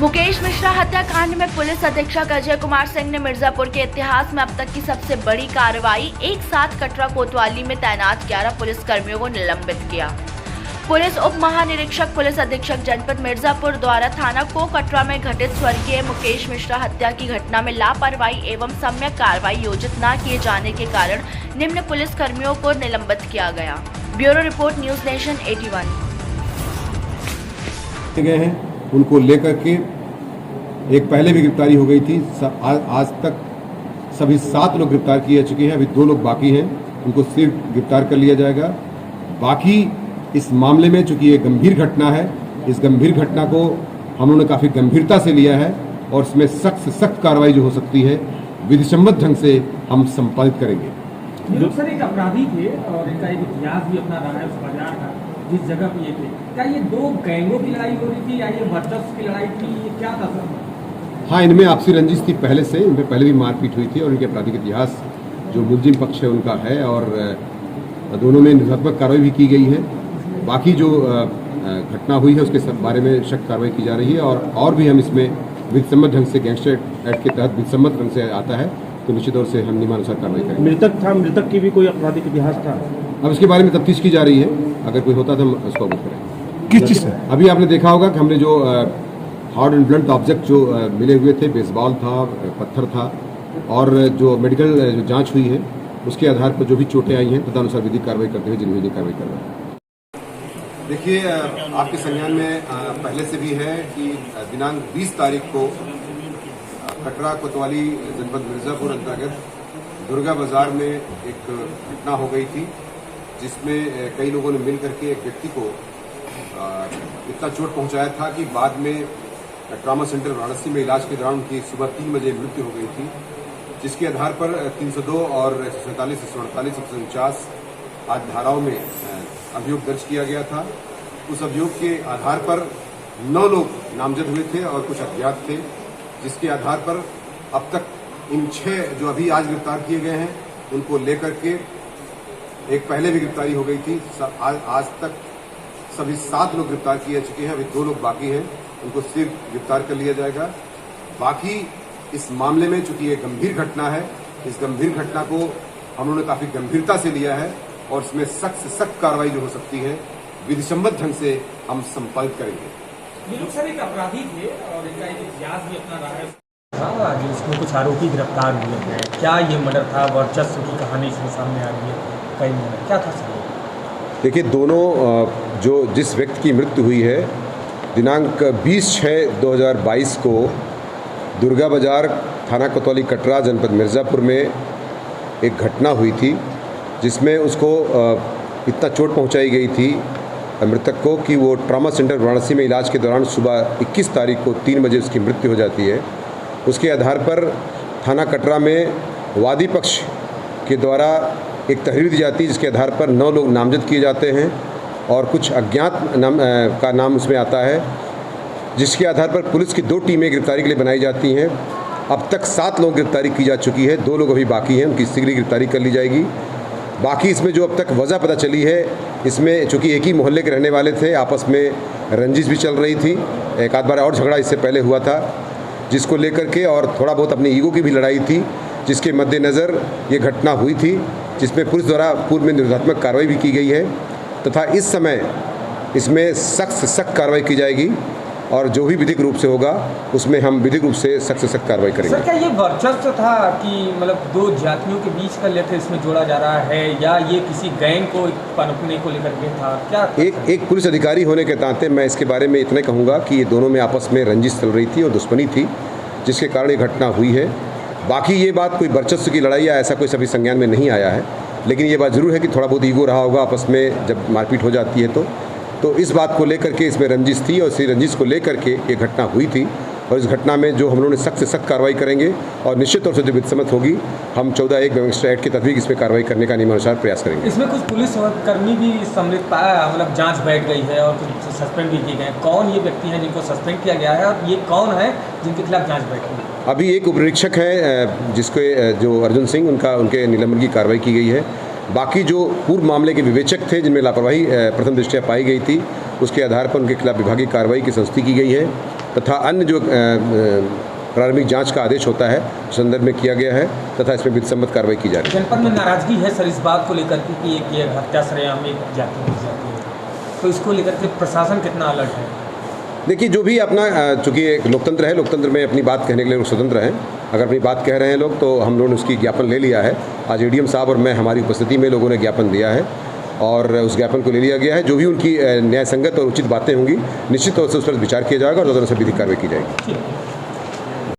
मुकेश मिश्रा हत्याकांड में पुलिस अधीक्षक अजय कुमार सिंह ने मिर्जापुर के इतिहास में अब तक की सबसे बड़ी कार्रवाई एक साथ कटरा कोतवाली में तैनात 11 पुलिस कर्मियों को निलंबित किया। पुलिस उप महानिरीक्षक पुलिस अधीक्षक जनपद मिर्जापुर द्वारा थाना को कटरा में घटित स्वर्गीय मुकेश मिश्रा हत्या की घटना में लापरवाही एवं सम्यक कार्रवाई योजित न किए जाने के कारण निम्न पुलिस कर्मियों को निलंबित किया गया। Bureau report, news nation 81। गए हैं उनको लेकर के एक पहले भी गिरफ्तारी हो गई थी। आज तक सभी 7 लोग गिरफ्तार किए जा चुके हैं। अभी 2 लोग बाकी हैं, उनको सिर्फ गिरफ्तार कर लिया जाएगा। बाकी इस मामले में चूंकि ये गंभीर घटना है, इस गंभीर घटना को हम लोगों ने काफ़ी गंभीरता से लिया है और इसमें सख्त से सख्त कार्रवाई जो हो सकती है विधिसम्मत ढंग से हम संपादित करेंगे। सर, एक अपराधी थे और इनका एक इतिहास भी अपना रहा है उस बाजार का जिस जगह पे ये थे। क्या ये 2 गैंगों की लड़ाई हो रही थी या ये वर्चस्व की लड़ाई थी, ये क्या था सर? हाँ, इनमें आपसी रंजिश थी पहले से, इनमें पहले भी मारपीट हुई थी और इनके आपराधिक इतिहास जो मुलजिम पक्ष है उनका है और दोनों में निष्पक्ष कार्रवाई भी की गई है। बाकी जो घटना हुई है उसके सब बारे में सख्त कार्रवाई की जा रही है और भी हम इसमें विधिसम्मत ढंग से गैंगस्टर एक्ट के तहत विधिसम्मत ढंग से आता है तो निश्चित तौर से हम नियमानुसार कार्रवाई करेंगे। मृतक की भी कोई आपराधिक इतिहास था? अब इसके बारे में तफ्तीश की जा रही है, अगर कोई होता तो हम उसको अवगत करेंगे। किस चीज़ से? अभी आपने देखा होगा कि हमने जो हार्ड एंड ब्लंट ऑब्जेक्ट जो मिले हुए थे, बेसबॉल था, पत्थर था और जो मेडिकल जो जांच हुई है उसके आधार पर जो भी चोटें आई हैं तदनुसार विधिक कार्रवाई करते हुए जिन्हें कार्रवाई कर रहे हैं। देखिए, आपके संज्ञान में पहले से भी है कि दिनांक 20 तारीख को कटरा कोतवाली जनपद मिर्जापुर अंतर्गत दुर्गा बाजार में एक घटना हो गई थी जिसमें कई लोगों ने मिल करके एक व्यक्ति को इतना चोट पहुंचाया था कि बाद में ट्रॉमा सेंटर वाराणसी में इलाज के दौरान उनकी सुबह 3 बजे मृत्यु हो गई थी, जिसके आधार पर 302 और 147, 148, 149 आदि धाराओं में अभियोग दर्ज किया गया था। उस अभियोग के आधार पर 9 लोग नामजद हुए थे और कुछ अज्ञात थे, जिसके आधार पर अब तक इन 6 जो अभी आज गिरफ्तार किए गए हैं उनको लेकर के एक पहले भी गिरफ्तारी हो गई थी। आज तक सभी 7 लोग गिरफ्तार किए जा चुके हैं। अभी 2 लोग बाकी हैं, उनको सिर्फ गिरफ्तार कर लिया जाएगा। बाकी इस मामले में चूंकि ये गंभीर घटना है, इस गंभीर घटना को हम लोगों ने काफी गंभीरता से लिया है और इसमें सख्त से सख्त कार्रवाई जो हो सकती है विधिसम्मत ढंग से हम संपादित करेंगे। ये लोग सर एक अपराधी थे और इनका एक इतिहास भी अपना रहा है। हाँ, जिसमें कुछ आरोपी गिरफ्तार हुए हैं। क्या ये मर्डर था? वर्चस्व की कहानी इसमें सामने आ रही है। कई मर्डर क्या था सर? देखिए, दोनों जिस व्यक्ति की मृत्यु हुई है दिनांक 20/6/2022 को दुर्गा बाजार थाना कोतवाली कटरा जनपद मिर्ज़ापुर में एक घटना हुई थी जिसमें उसको इतना चोट पहुंचाई गई थी मृतक को कि वो ट्रॉमा सेंटर वाराणसी में इलाज के दौरान सुबह 21 तारीख को 3 बजे उसकी मृत्यु हो जाती है। उसके आधार पर थाना कटरा में वादी पक्ष के द्वारा एक तहरीर दी जाती है जिसके आधार पर 9 लोग नामजद किए जाते हैं और कुछ अज्ञात का नाम उसमें आता है, जिसके आधार पर पुलिस की 2 टीमें गिरफ्तारी के लिए बनाई जाती हैं। अब तक 7 लोग गिरफ्तारी की जा चुकी है, 2 लोग अभी बाकी हैं, उनकी शीघ्र गिरफ्तारी कर ली जाएगी। बाकी इसमें जो अब तक वजह पता चली है, इसमें चूँकि एक ही मोहल्ले के रहने वाले थे, आपस में रंजिश भी चल रही थी, एक आध बार और झगड़ा इससे पहले हुआ था जिसको लेकर के और थोड़ा बहुत अपनी ईगो की भी लड़ाई थी, जिसके मद्देनज़र ये घटना हुई थी जिसमें पुलिस द्वारा पूर्व में निरोधात्मक कार्रवाई भी की गई है तथा इस समय इसमें सख्त से सख्त कार्रवाई की जाएगी और जो भी विधिक रूप से होगा उसमें हम विधिक रूप से सख्त से सख्त कार्रवाई करेंगे। सर, क्या ये वर्चस्व था कि मतलब 2 जातियों के बीच का लेकर इसमें जोड़ा जा रहा है या ये किसी गैंग को पनपने को लेकर के था? क्या एक पुलिस अधिकारी होने के नाते मैं इसके बारे में इतना कहूँगा कि ये दोनों में आपस में रंजिश चल रही थी और दुश्मनी थी जिसके कारण ये घटना हुई है। बाकी ये बात कोई वर्चस्व की लड़ाई या ऐसा कोई सभी संज्ञान में नहीं आया है, लेकिन ये बात ज़रूर है कि थोड़ा बहुत ईगो रहा होगा आपस में जब मारपीट हो जाती है तो इस बात को लेकर के इसमें रंजिश थी और इसी रंजिश को लेकर के ये घटना हुई थी और इस घटना में जो हम लोगों ने सख्त से सख्त कार्रवाई करेंगे और निश्चित तौर से जो विधिसम्मत होगी हम 14(1) गैंगस्टर एक्ट के तहत इसमें कार्रवाई करने का नियमानुसार प्रयास करेंगे। इसमें कुछ पुलिस कर्मी भी सम्मिलित पाया, मतलब जांच बैठ गई है और कुछ सस्पेंड भी किए गए हैं। कौन ये व्यक्ति हैं जिनको सस्पेंड किया गया है और ये कौन है जिनके खिलाफ जाँच बैठ गई? अभी एक उपनिरीक्षक है जिसके जो अर्जुन सिंह उनके निलंबन की कार्रवाई की गई है। बाकी जो पूर्व मामले के विवेचक थे जिनमें लापरवाही प्रथम दृष्टया पाई गई थी उसके आधार पर उनके खिलाफ विभागीय कार्रवाई की संस्तुति की गई है तथा अन्य जो प्रारंभिक जांच का आदेश होता है उस संदर्भ में किया गया है तथा इसमें विधिसम्मत कार्रवाई की जा रही है। जनपद में नाराजगी है सर इस बात को लेकर के कि एक ये हत्या सरेआम एक जाति की जाती है, तो इसको लेकर के प्रशासन कितना अलर्ट है? देखिए, जो भी अपना चूँकि एक लोकतंत्र है, लोकतंत्र में अपनी बात कहने के लिए लोग स्वतंत्र हैं। अगर अपनी बात कह रहे हैं लोग तो हम लोगों ने उसकी ज्ञापन ले लिया है। आज एडीएम साहब और मैं हमारी उपस्थिति में लोगों ने ज्ञापन दिया है और उस ज्ञापन को ले लिया गया है। जो भी उनकी न्याय संगत और उचित बातें होंगी निश्चित तौर से उस पर विचार किया जाएगा और तदनुसार विधिक कार्रवाई की जाएगी।